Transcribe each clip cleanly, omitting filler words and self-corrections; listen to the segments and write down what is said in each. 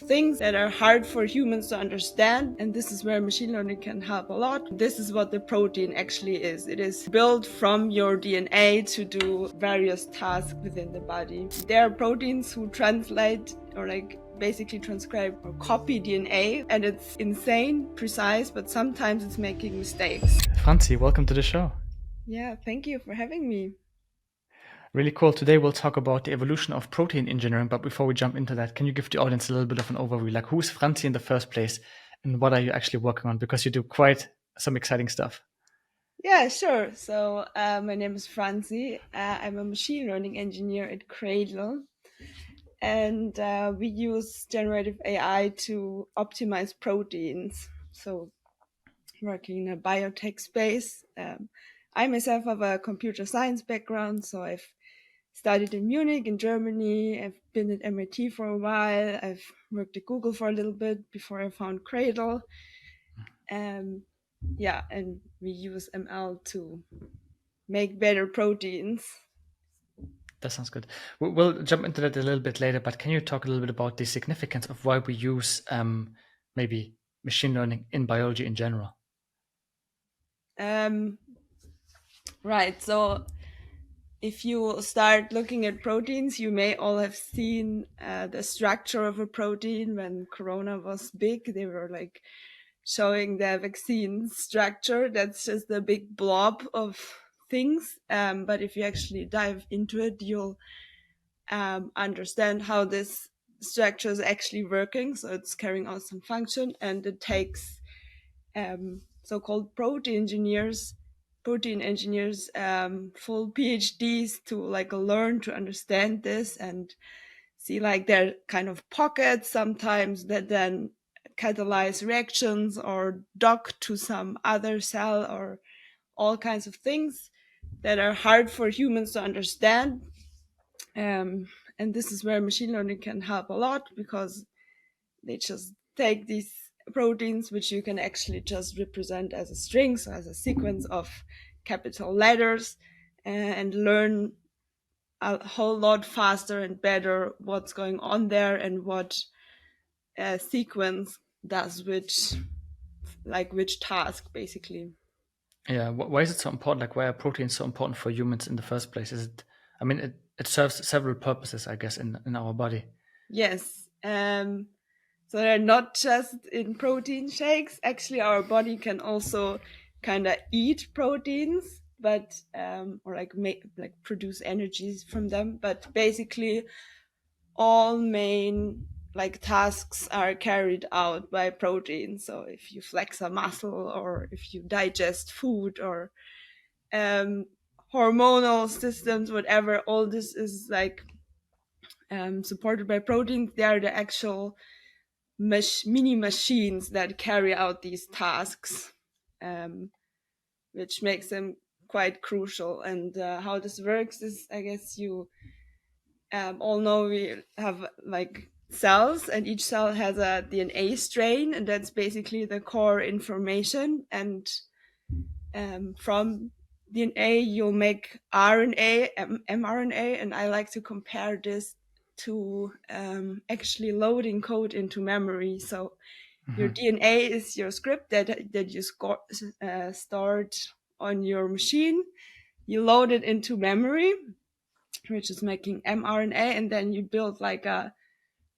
things that are hard for humans to understand, and this is where machine learning can help a lot. This is what the protein actually is. It is built from your DNA to do various tasks within the body. There are proteins who translate or basically transcribe or copy DNA, and it's insane precise, but sometimes it's making mistakes. Franzi, welcome to the show. Yeah, thank you for having me. Really cool. Today we'll talk about the evolution of protein engineering. But before we jump into that, can you give the audience a little bit of an overview? Like, who's Franzi in the first place, and what are you actually working on? Because you do quite some exciting stuff. Yeah, sure. So my name is Franzi. I'm a machine learning engineer at Cradle, and we use generative AI to optimize proteins. So working in a biotech space. I myself have a computer science background, so I've studied in Munich in Germany. I've been at MIT for a while. I've worked at Google for a little bit before I found Cradle. Yeah, and we use ML to make better proteins. That sounds good. We'll jump into that a little bit later, but can you talk a little bit about the significance of why we use maybe machine learning in biology in general? Right, so if you start looking at proteins, you may all have seen the structure of a protein when Corona was big. They were showing the vaccine structure. That's just a big blob of things. But if you actually dive into it, you'll understand how this structure is actually working. So it's carrying out some function, and it takes so-called protein engineers, full PhDs to learn to understand this and see there are kind of pockets sometimes that then catalyze reactions or dock to some other cell or all kinds of things that are hard for humans to understand. And this is where machine learning can help a lot, because they just take these proteins, which you can actually just represent as a string, so as a sequence of capital letters, and learn a whole lot faster and better what's going on there and what sequence does which task, basically. Yeah, why is it so important? Like, why are proteins so important for humans in the first place? Is it? I mean, it serves several purposes, I guess, in our body. Yes. So they're not just in protein shakes. Actually, our body can also kind of eat proteins, but or make produce energies from them. But basically, all main tasks are carried out by protein. So if you flex a muscle, or if you digest food, or hormonal systems, whatever, all this is supported by proteins. They are the actual mini machines that carry out these tasks, which makes them quite crucial. And how this works is, I guess you all know, we have cells, and each cell has a DNA strain, and that's basically the core information. And from DNA you'll make RNA, mRNA, and I like to compare this to actually loading code into memory. So your DNA is your script that you stored on your machine. You load it into memory, which is making mRNA, and then you build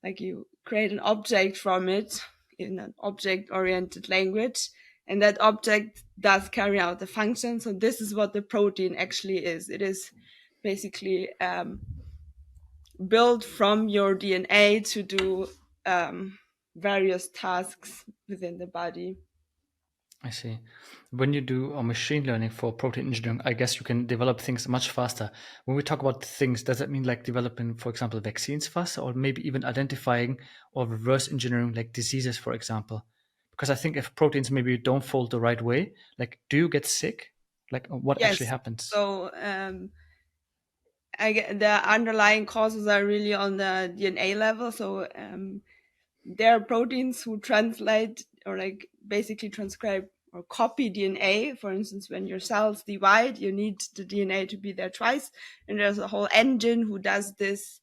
you create an object from it in an object-oriented language, and that object does carry out the function. So this is what the protein actually is. It is basically built from your DNA to do various tasks within the body. I see. When you do machine learning for protein engineering, I guess you can develop things much faster. When we talk about things, does that mean like developing, for example, vaccines faster, or maybe even identifying or reverse engineering like diseases, for example? Because I think if proteins maybe don't fold the right way, like, do you get sick? Like, what actually Yes. happens? So the underlying causes are really on the DNA level. So there are proteins who translate or basically transcribe or copy DNA. For instance, when your cells divide, you need the DNA to be there twice, and there's a whole engine who does this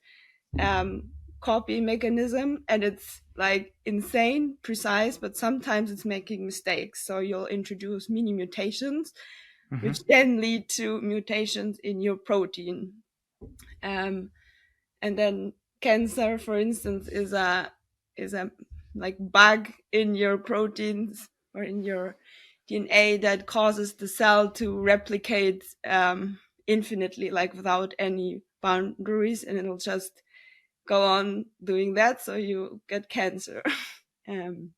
copy mechanism, and it's like insane precise, but sometimes it's making mistakes. So you'll introduce mini mutations, which then lead to mutations in your protein. Um, and then cancer, for instance, is a like bug in your proteins or in your DNA that causes the cell to replicate infinitely, like without any boundaries, and it'll just go on doing that, so you get cancer. um,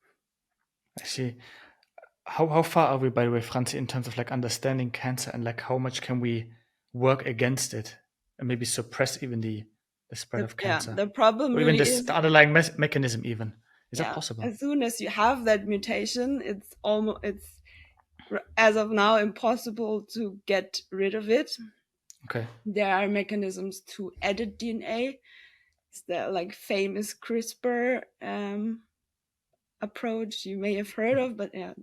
I see. How far are we, by the way, Franzi, in terms of like understanding cancer, and like how much can we work against it and maybe suppress even the spread of cancer, the problem or even really this the is, underlying mechanism even? Is that yeah, possible? as soon as you have that mutation, it's as of now impossible to get rid of it. Okay. There are mechanisms to edit DNA. It's the like famous CRISPR approach you may have heard of, but yeah,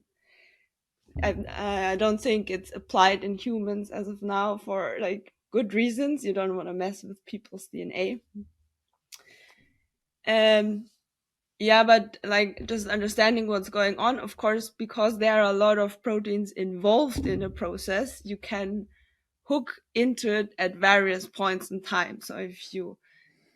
I don't think it's applied in humans as of now for like good reasons. You don't want to mess with people's DNA. Um, yeah, but like just understanding what's going on, of course, because there are a lot of proteins involved in the process, you can hook into it at various points in time. So if you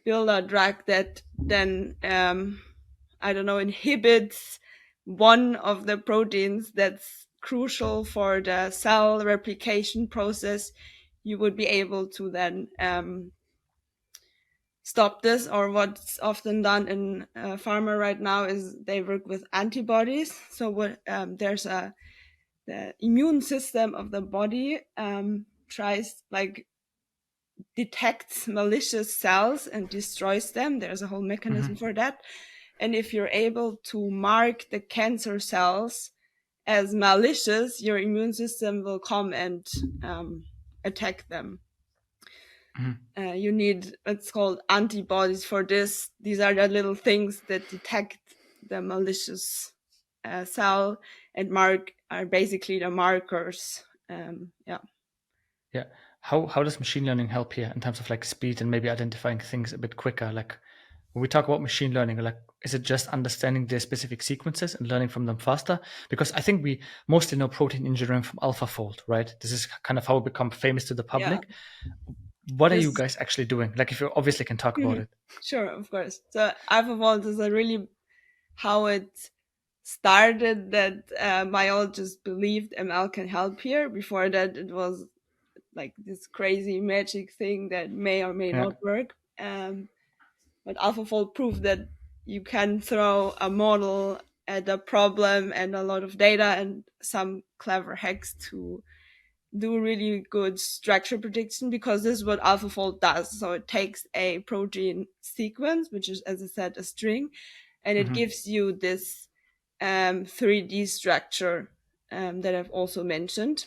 build a drug that then, I don't know, inhibits one of the proteins that's crucial for the cell replication process, you would be able to then stop this. Or what's often done in pharma right now is they work with antibodies. So what there's the immune system of the body tries like detects malicious cells and destroys them. There's a whole mechanism for that. And if you're able to mark the cancer cells as malicious, your immune system will come and attack them. You need what's called antibodies for this. These are the little things that detect the malicious cell and are basically the markers. Yeah. Yeah. How does machine learning help here in terms of like speed and maybe identifying things a bit quicker? Like when we talk about machine learning, like is it just understanding the specific sequences and learning from them faster? Because I think we mostly know protein engineering from AlphaFold, right? This is kind of how it become famous to the Yeah. public. What are you This guys actually doing? Like if you obviously can talk about it. Sure, of course. So AlphaFold is a really how it started that biologists believed ML can help here. Before that, it was like this crazy magic thing that may or may Yeah. not work. But AlphaFold proved that you can throw a model at a problem and a lot of data and some clever hacks to do really good structure prediction, because this is what AlphaFold does. So it takes a protein sequence, which is, as I said, a string, and it gives you this 3D structure that I've also mentioned,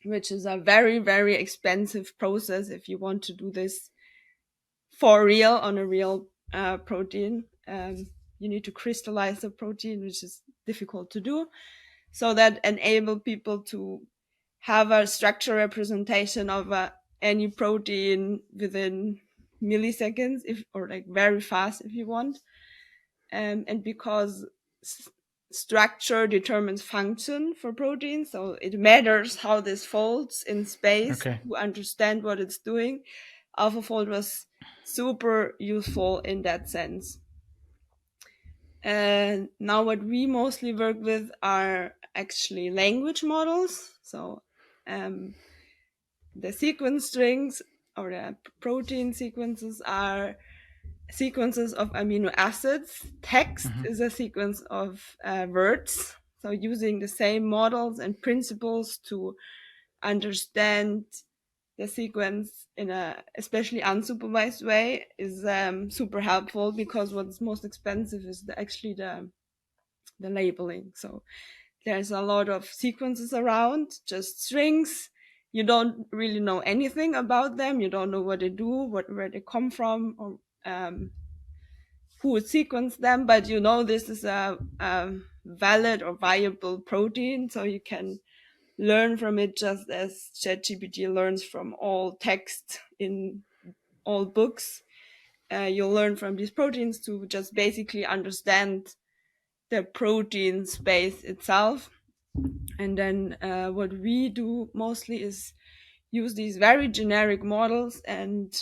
which is a very, very expensive process if you want to do this for real on a real protein. You need to crystallize the protein, which is difficult to do. So that enable people to have a structure representation of any protein within milliseconds, if or like very fast if you want. And because structure determines function for proteins, so it matters how this folds in space Okay. to understand what it's doing. AlphaFold was super useful in that sense. And now what we mostly work with are actually language models. So the sequence strings or the protein sequences are sequences of amino acids. Text is a sequence of words. So using the same models and principles to understand the sequence in a especially unsupervised way is super helpful, because what's most expensive is actually the labeling. So there's a lot of sequences around, just strings. You don't really know anything about them. You don't know what they do, where they come from, or who would sequence them, but you know this is a valid or viable protein, so you can learn from it just as ChatGPT learns from all text in all books. you'll learn from these proteins to just basically understand the protein space itself. And then what we do mostly is use these very generic models and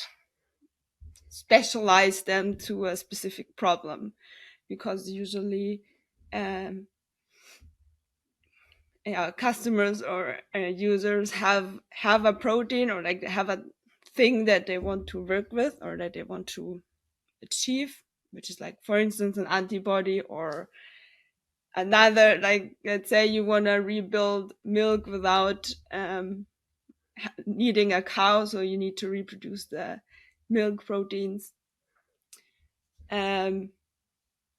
specialize them to a specific problem, because usually um, customers or users have a protein, or like they have a thing that they want to work with or that they want to achieve, which is like, for instance, an antibody, or another, like, let's say you want to rebuild milk without needing a cow, so you need to reproduce the milk proteins. um,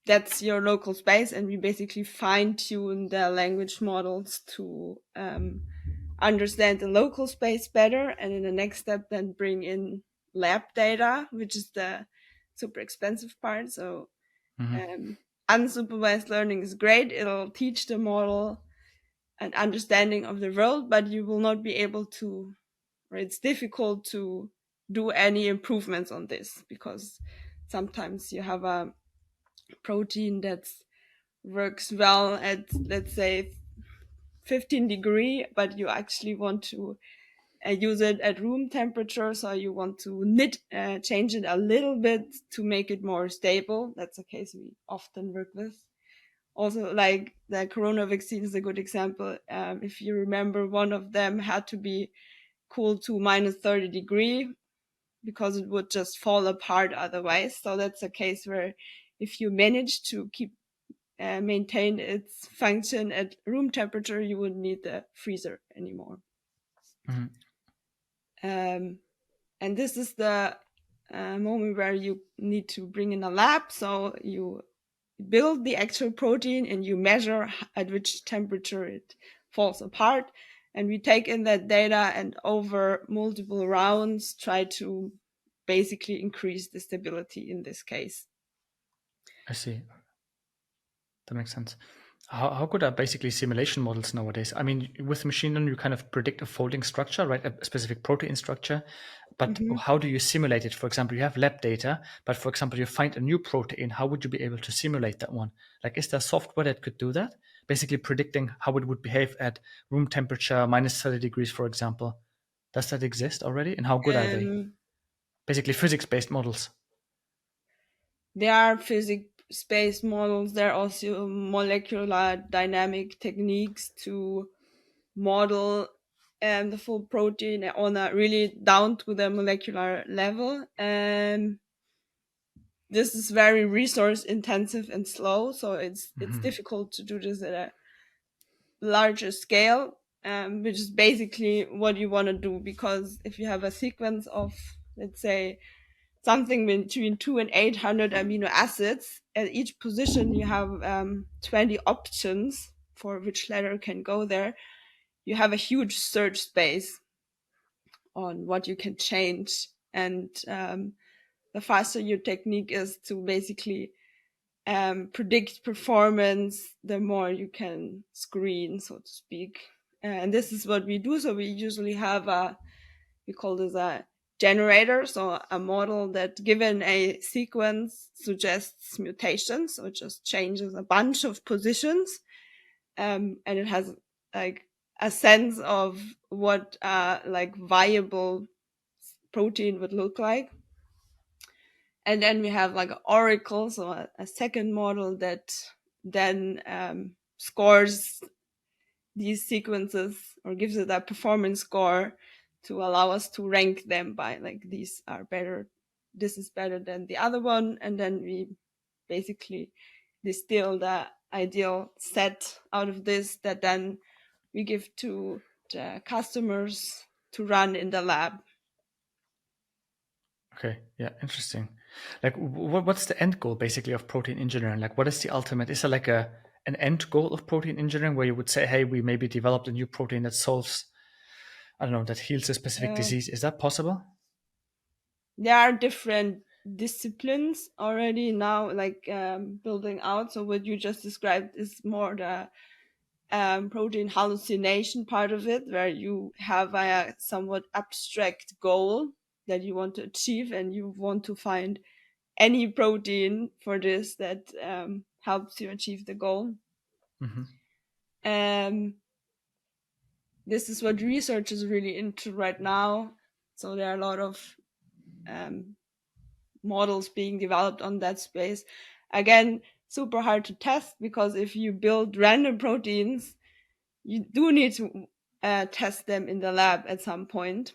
that's your local space, and we basically fine tune the language models to understand the local space better, and in the next step then bring in lab data, which is the super expensive part. So unsupervised learning is great. It'll teach the model an understanding of the world, but you will not be able to, or it's difficult to do any improvements on this, because sometimes you have a protein that works well at, let's say, 15 degree, but you actually want to use it at room temperature, so you want to change it a little bit to make it more stable. That's a case we often work with. Also, like the corona vaccine is a good example. If you remember, one of them had to be cooled to minus 30 degree, because it would just fall apart otherwise. So that's a case where if you manage to keep maintain its function at room temperature, you wouldn't need the freezer anymore. And this is the moment where you need to bring in a lab. So you build the actual protein and you measure at which temperature it falls apart. And we take in that data and over multiple rounds try to basically increase the stability in this case. I see. That makes sense. How good are basically simulation models nowadays? I mean, with machine learning, you kind of predict a folding structure, right? A specific protein structure. But how do you simulate it? For example, you have lab data, but for example, you find a new protein. How would you be able to simulate that one? Like, is there software that could do that? Basically predicting how it would behave at room temperature, minus 30 degrees, for example. Does that exist already? And how good are they? Basically physics-based models. There are physics-based models. There are also molecular dynamic techniques to model the full protein on a really down to the molecular level. And this is very resource intensive and slow, so it's difficult to do this at a larger scale, which is basically what you want to do, because if you have a sequence of, let's say, something between 2 and 800 amino acids, at each position you have 20 options for which letter can go there. You have a huge search space on what you can change, and the faster your technique is to basically predict performance, the more you can screen, so to speak. And this is what we do. So we usually have we call this a generator, so a model that, given a sequence, suggests mutations, so it just changes a bunch of positions, and it has like a sense of what like viable protein would look like. And then we have like an oracle, so a second model that then scores these sequences, or gives it a performance score to allow us to rank them by, like, these are better, this is better than the other one. And then we basically distill the ideal set out of this, that then we give to the customers to run in the lab. Okay, yeah, interesting. Like, what's the end goal basically of protein engineering? Like, what is the ultimate? Is there like an end goal of protein engineering where you would say, hey, we maybe developed a new protein that solves, I don't know, that heals a specific disease? Is that possible? There are different disciplines already now, like building out. So what you just described is more the protein hallucination part of it, where you have a somewhat abstract goal that you want to achieve, and you want to find any protein for this that helps you achieve the goal. Hmm. Um, this is what research is really into right now. So there are a lot of um, models being developed on that space. Again, super hard to test because if you build random proteins, you do need to test them in the lab at some point.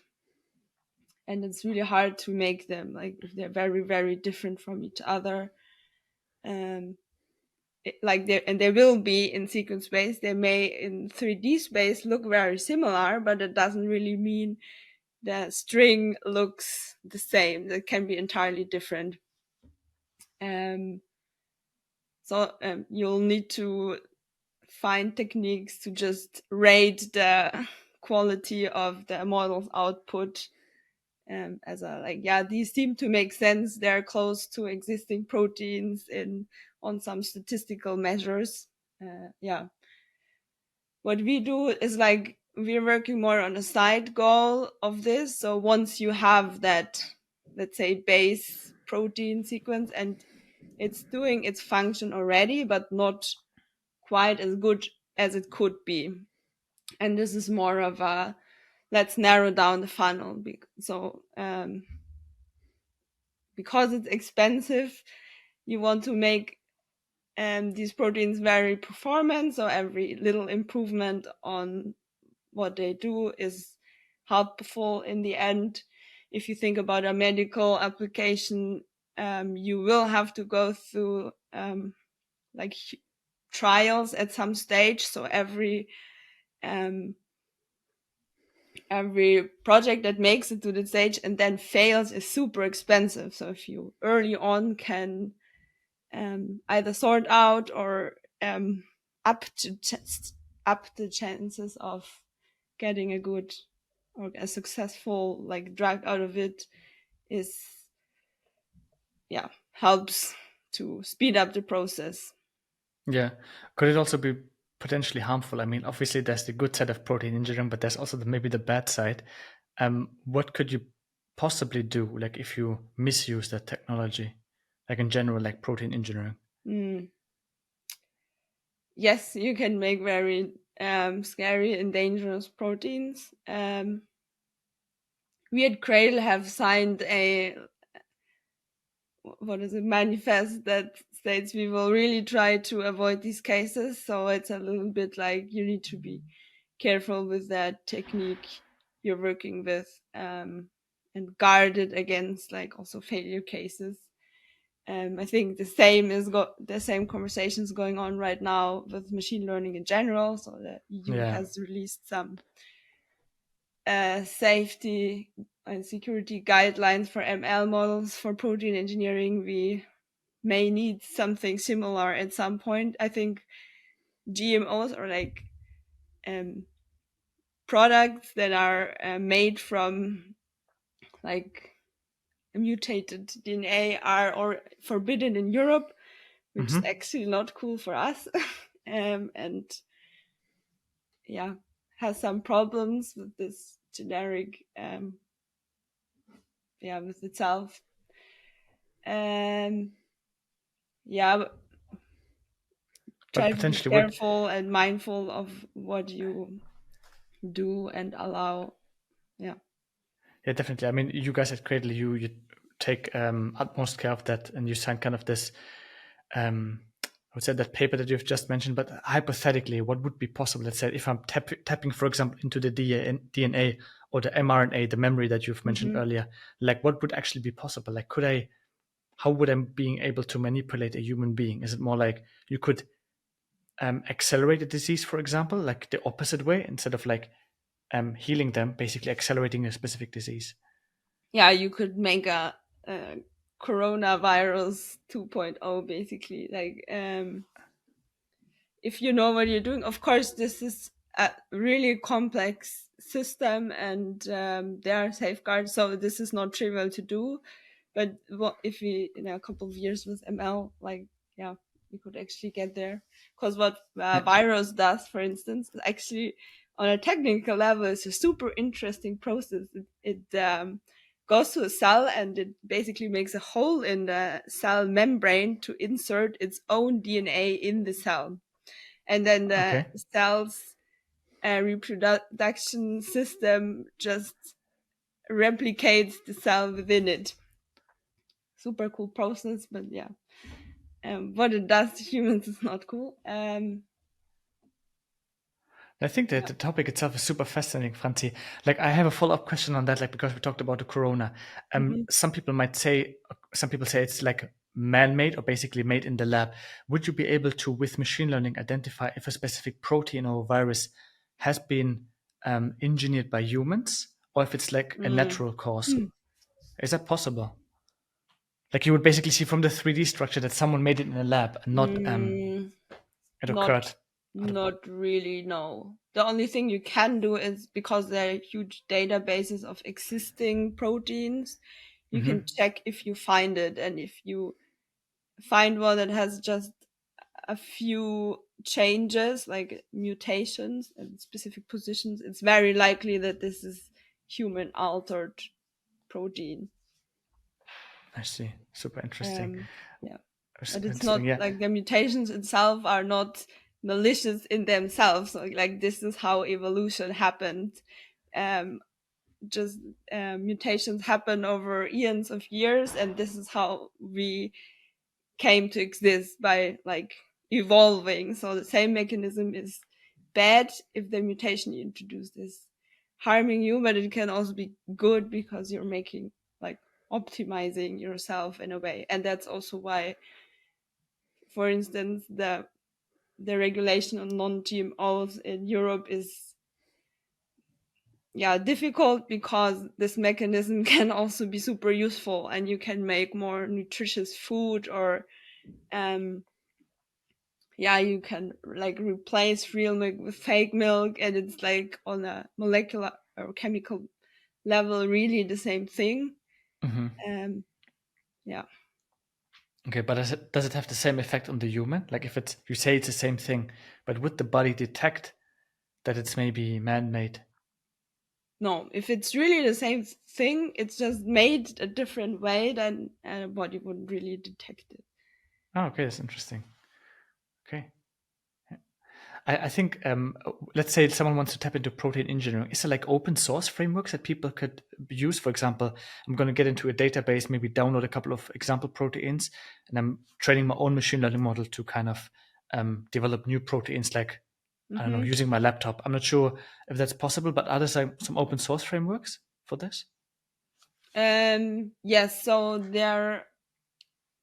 And it's really hard to make them, like, if they're very, very different from each other. Um, they will be in sequence space. They may in 3D space look very similar, but it doesn't really mean the string looks the same. It can be entirely different. Um, you'll need to find techniques to just rate the quality of the model's output, as a, like, yeah, these seem to make sense. They're close to existing proteins in on some statistical measures. Yeah. What we do is, like, we're working more on a side goal of this. So once you have that, let's say, base protein sequence and it's doing its function already, but not quite as good as it could be. And this is more of a, let's narrow down the funnel. So because it's expensive, you want to make these proteins very performant. So every little improvement on what they do is helpful in the end. If you think about a medical application, you will have to go through like trials at some stage. So um, every project that makes it to the stage and then fails is super expensive. So if you early on can either sort out or up to up the chances of getting a good or a successful, like, drug out of it, is, yeah, helps to speed up the process. Yeah. Could it also be potentially harmful? I mean, obviously there's the good side of protein engineering, but there's also maybe the bad side. What could you possibly do, like if you misuse that technology, like in general, like protein engineering? Mm. Yes, you can make very scary and dangerous proteins. We at Cradle have signed a, what is it, manifest that states we will really try to avoid these cases. So it's a little bit like you need to be careful with that technique you're working with, and guard it against, like, also failure cases. I think the same conversations going on right now with machine learning in general. So the EU Yeah. has released some safety and security guidelines for ML models for protein engineering. We may need something similar at some point. I think GMOs, or like products that are made from, like, mutated DNA, are or forbidden in Europe, which is Hmm. actually not cool for us. And yeah, has some problems with this generic, yeah, with itself. Yeah, but But try to be potentially, what? careful and mindful of what you do and allow. Yeah. Yeah, definitely. I mean, you guys at Cradle, you take utmost care of that, and you sign kind of this. I would say that paper that you've just mentioned, but hypothetically, what would be possible? Let's say if I'm tapping, for example, into the DNA or the mRNA, the memory that you've mentioned Hmm. earlier, like what would actually be possible? Like, how would I being able to manipulate a human being? Is it more like you could accelerate a disease, for example, like the opposite way, instead of like healing them, basically accelerating a specific disease? Yeah, you could make a coronavirus 2.0, basically. Like, if you know what you're doing. Of course, this is a really complex system, and there are safeguards, so this is not trivial to do. But if we, in a couple of years with ML, like, yeah, we could actually get there. Because what Yeah. virus does, for instance, is actually, on a technical level, is a super interesting process. It goes to a cell and it basically makes a hole in the cell membrane to insert its own DNA in the cell. And then the Okay. cell's reproduction system just replicates the cell within it. Super cool process, but yeah. What it does to humans is not cool. I think that Yeah. the topic itself is super fascinating, Franzi. Like, I have a follow-up question on that, like, because we talked about the corona. Mhm. Some people might say, some people say it's like man-made or basically made in the lab. Would you be able to, with machine learning, identify if a specific protein or virus has been engineered by humans, or if it's like a Mm. natural cause? Hmm. Is that possible? Like, you would basically see from the 3D structure that someone made it in a lab and not Mm, it not occurred out of. not really, no. The only thing you can do is, because there are huge databases of existing proteins, you can Hmm. check if you find it, and if you find one that has just a few changes, like mutations in specific positions, it's very likely that this is human altered protein. I see. Super interesting. Um, yeah. But Super it's interesting. not Yeah. like the mutations itself are not malicious in themselves. So, like, this is how evolution happened. Um, just mutations happen over eons of years, and this is how we came to exist, by like evolving. So the same mechanism is bad if the mutation you introduced is harming you, but it can also be good because you're making, like, optimizing yourself in a way. And that's also why, for instance, the regulation on non-GMOs in Europe is, yeah, difficult, because this mechanism can also be super useful, and you can make more nutritious food, or um yeah, you can like replace real milk with fake milk, and it's like on a molecular or chemical level really the same thing. Hmm. um yeah. Okay, but does it have the same effect on the human? Like, if it's, you say it's the same thing, but would the body detect that it's maybe man-made? No, if it's really the same thing, it's just made a different way, then a body wouldn't really detect it. Oh, okay, that's interesting. Okay. I think, let's say someone wants to tap into protein engineering. Is there like open source frameworks that people could use? For example, I'm going to get into a database, maybe download a couple of example proteins, and I'm training my own machine learning model to kind of develop new proteins, like, I don't know, Hmm. using my laptop. I'm not sure if that's possible, but are there some open source frameworks for this? Yes, so there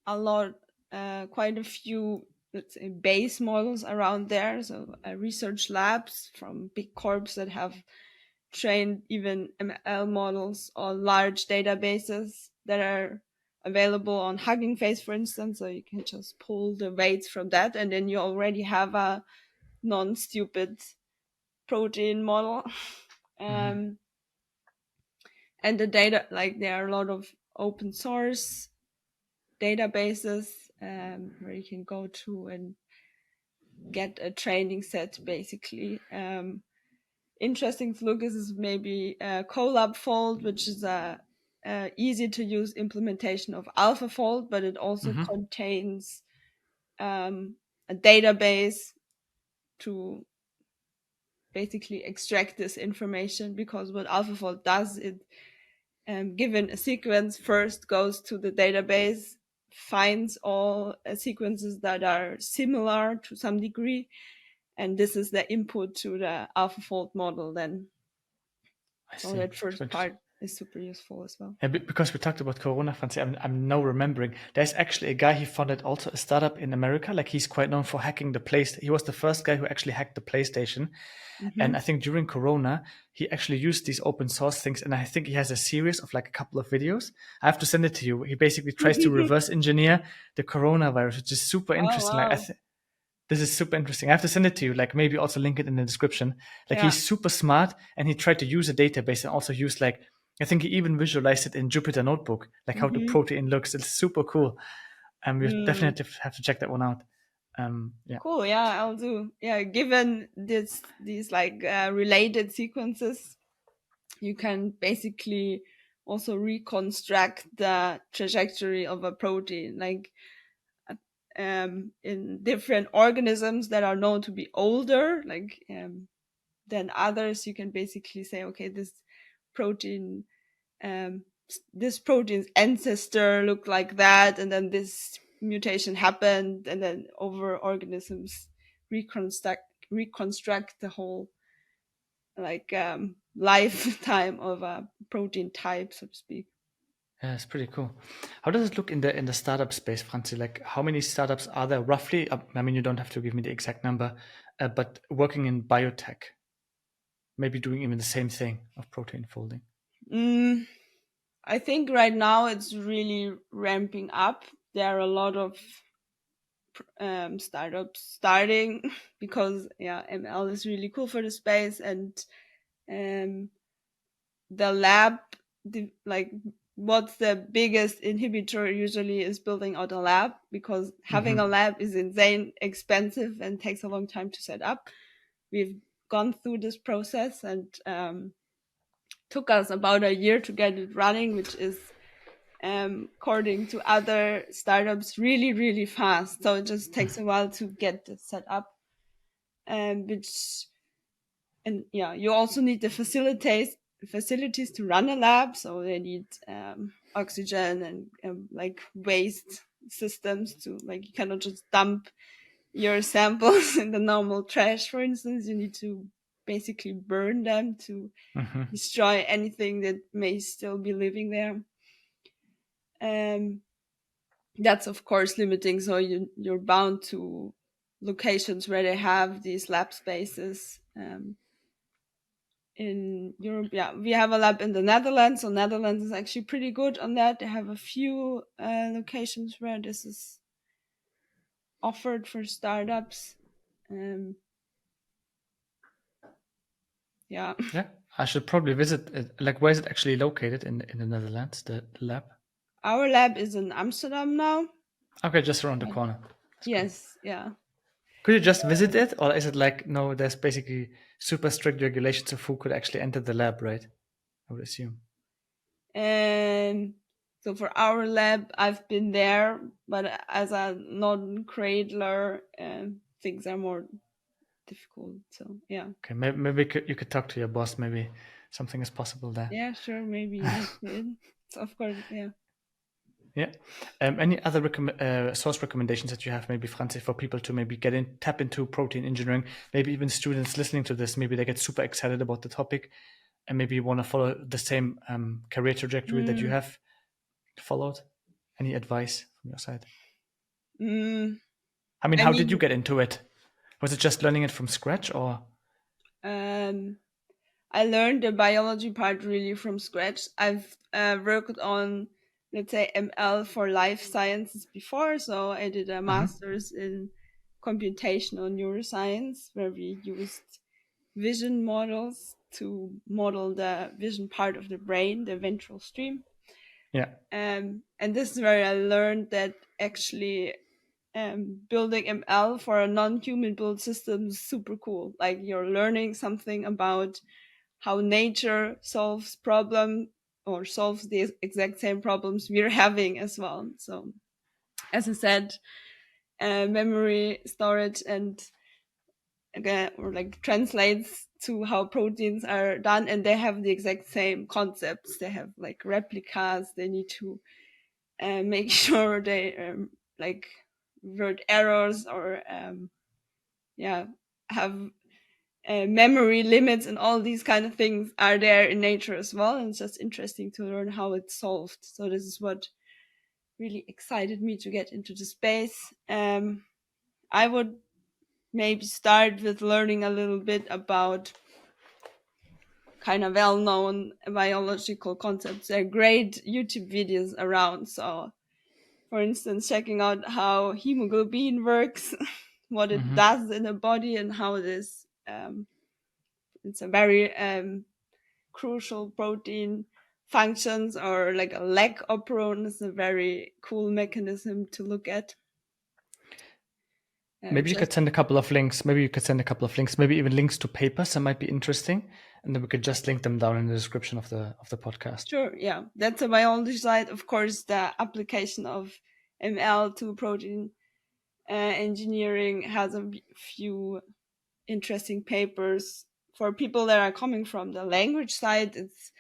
a lot, quite a few, let's say, base models around there. So research labs from big corps that have trained even ML models on large databases that are available on Hugging Face, for instance. So you can just pull the weights from that, and then you already have a non-stupid protein model. Hmm. um, and the data, like, there are a lot of open source databases where you can go to and get a training set, basically. Interesting to look is maybe AlphaFold, which is a easy to use implementation of AlphaFold, but it also Hmm. contains a database to basically extract this information. Because what AlphaFold does, it, given a sequence, first goes to the database, finds all sequences that are similar to some degree, and this is the input to the AlphaFold model then. I So see. that Super first interesting. part is super useful as well. Yeah, because we talked about Corona, Franzi, I'm now remembering. There's actually a guy, he founded also a startup in America. Like, he's quite known for hacking the PlayStation. He was the first guy who actually hacked the PlayStation. Mm-hmm. And I think during Corona, he actually used these open source things. And I think he has a series of like a couple of videos. I have to send it to you. He basically tries to reverse engineer the coronavirus, which is super Oh interesting. Like, wow. this is super interesting. I have to send it to you. Like, maybe also link it in the description. Like, Yeah. he's super smart, and he tried to use a database and also use, like, I think he even visualized it in Jupyter Notebook, like how the Mm-hmm. protein looks. It's super cool. We Mm. definitely have to check that one out. Yeah. Cool. Yeah, I'll do. Yeah, given these like related sequences, you can basically also reconstruct the trajectory of a protein, like in different organisms that are known to be older, like than others. You can basically say, okay, protein, um, this protein's ancestor looked like that, and then this mutation happened, and then over organisms reconstruct the whole like lifetime of a protein type, so to speak. Yeah, it's pretty cool. How does it look in the startup space, Franzi? Like, how many startups are there roughly? I mean, you don't have to give me the exact number, but working in biotech, maybe doing even the same thing of protein folding. Mm, I think right now it's really ramping up. There are a lot of startups starting because ML is really cool for the space, and um, the lab, like what's the biggest inhibitor usually is building out a lab, because having a lab is insane expensive and takes a long time to set up. We've gone through this process, and took us about a year to get it running, which is according to other startups really, really fast. So it just takes a while to get it set up. Which, and yeah, you also need the facilities to run a lab. So they need oxygen and like waste systems to, like, you cannot just dump your samples in the normal trash, for instance. You need to basically burn them to destroy anything that may still be living there. Um, that's of course limiting. So you're bound to locations where they have these lab spaces. In Europe, yeah, we have a lab in the Netherlands. So Netherlands is actually pretty good on that. They have a few locations where this is offered for startups. Um, yeah, Yeah, I should probably visit it. Like, where is it actually located in the Netherlands, the lab? our lab is in Amsterdam now. Okay, just around the But corner. That's cool. yes, yeah. Could you just visit it, or is it like no? There's basically super strict regulations of who could actually enter the lab, right? I would assume. And so for our lab, I've been there, but as a non-cradler, things are more difficult. So yeah, Okay, maybe you could talk to your boss. Maybe something is possible there. yeah, sure, maybe I could. So of course, yeah. Yeah. Any other source recommendations that you have, maybe Franzi, for people to maybe tap into protein engineering? Maybe even students listening to this, maybe they get super excited about the topic, and maybe want to follow the same career trajectory that you Mm, have followed. Any advice from your side? mm, I mean, I how did you mean, get into it? Was it just learning it from scratch, or? um, I learned the biology part really from scratch. I've worked on, let's say, ML for life sciences before. So I did a Mhm. master's in computational neuroscience, where we used vision models to model the vision part of the brain, the ventral stream. Yeah. And this is where I learned that actually building ML for a non-human built system is super cool. Like, you're learning something about how nature solves problem, or solves the exact same problems we're having as well. So as I said, memory storage, and again, or like translates to how proteins are done, and they have the exact same concepts. They have like replicas. They need to make sure they like word errors, or yeah, have memory limits, and all these kind of things are there in nature as well. And it's just interesting to learn how it's solved. So this is what really excited me to get into the space. I would maybe start with learning a little bit about kind of well-known biological concepts. There are great YouTube videos around. So, for instance, checking out how hemoglobin works, what it Mhm. does in the body, and how this it's a very crucial protein functions, or like a leg operon is a very cool mechanism to look at. Maybe you could Just send a couple of links. Maybe you could send a couple of links. Maybe even links to papers that might be interesting, and then we could just link them down in the description of the podcast. sure, yeah, that's a biology side. Of course, the application of ML to protein engineering has a few interesting papers. For people that are coming from the language side, it's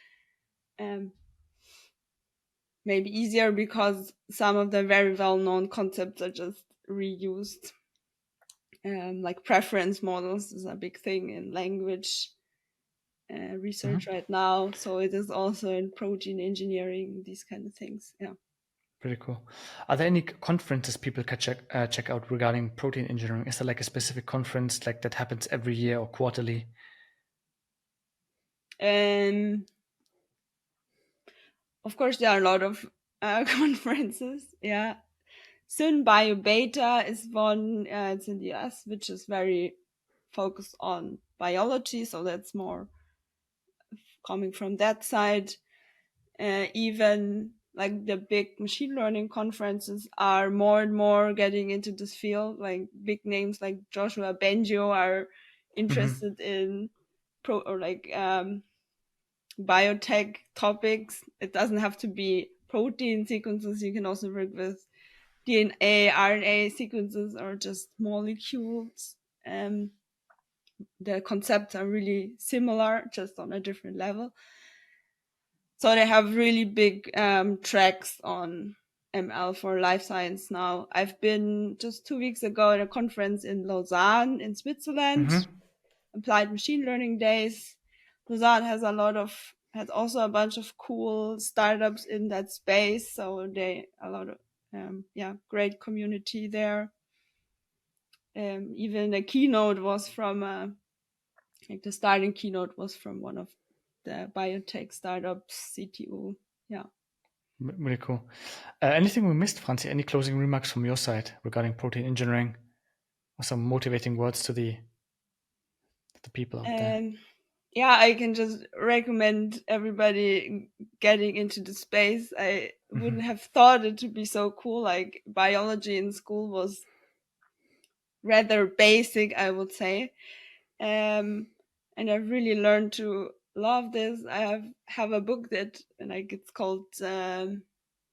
um, maybe easier because some of the very well-known concepts are just reused. Like preference models is a big thing in language research right now. So it is also in protein engineering, these kind of things. Yeah. Pretty cool. Are there any conferences people can check out regarding protein engineering? Is there like a specific conference like that happens every year or quarterly? Of course, there are a lot of conferences. Yeah. Syn Bio Beta is one. It's in the US, which is very focused on biology. So that's more coming from that side. Even like the big machine learning conferences are more and more getting into this field. Like big names like Joshua Bengio are interested in biotech topics. It doesn't have to be protein sequences. You can also work with DNA, RNA sequences, or just molecules. The concepts are really similar, just on a different level. So they have really big tracks on ML for life science now. I've been just 2 weeks ago at a conference in Lausanne in Switzerland, Applied Machine Learning Days. Lausanne has also a bunch of cool startups in that space. So a lot of great community there. Even the keynote was from the starting keynote was from one of the biotech startups CTO. Yeah. Really cool. Anything we missed, Franzi? Any closing remarks from your side regarding protein engineering, or some motivating words to the people out there? Yeah, I can just recommend everybody getting into the space. I wouldn't have thought it to be so cool. Like biology in school was rather basic, I would say. And I've really learned to love this. I have a book that like it's called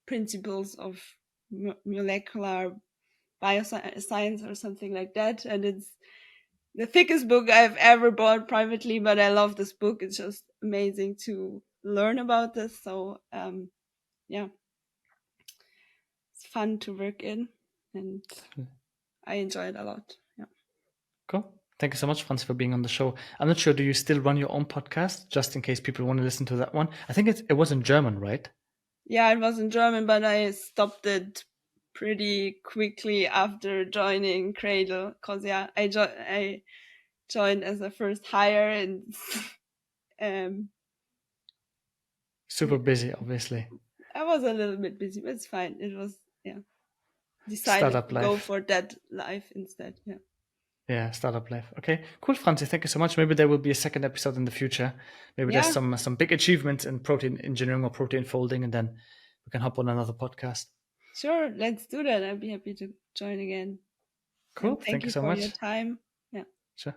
Principles of Molecular Bioscience or something like that, and it's the thickest book I've ever bought privately, but I love this book. It's just amazing to learn about this. So yeah, it's fun to work in, and I enjoy it a lot. Yeah. Cool. Thank you so much, Franz, for being on the show. I'm not sure, do you still run your own podcast, just in case people want to listen to that one? I think it was in German, right? Yeah, it was in German, but I stopped it pretty quickly after joining Cradle, because I joined as a first hire, and Super busy, obviously. I was a little bit busy, but it's fine. It was decided Startup to go life. for that life instead. Yeah. Yeah, startup life. Okay, cool, Franzi. Thank you so much. Maybe there will be a second episode in the future. Maybe there's Yeah, some big achievements in protein engineering or protein folding, and then we can hop on another podcast. sure. Let's do that. I'd be happy to join again. Cool. And thank Thank you you so for your much. time. Yeah. Sure.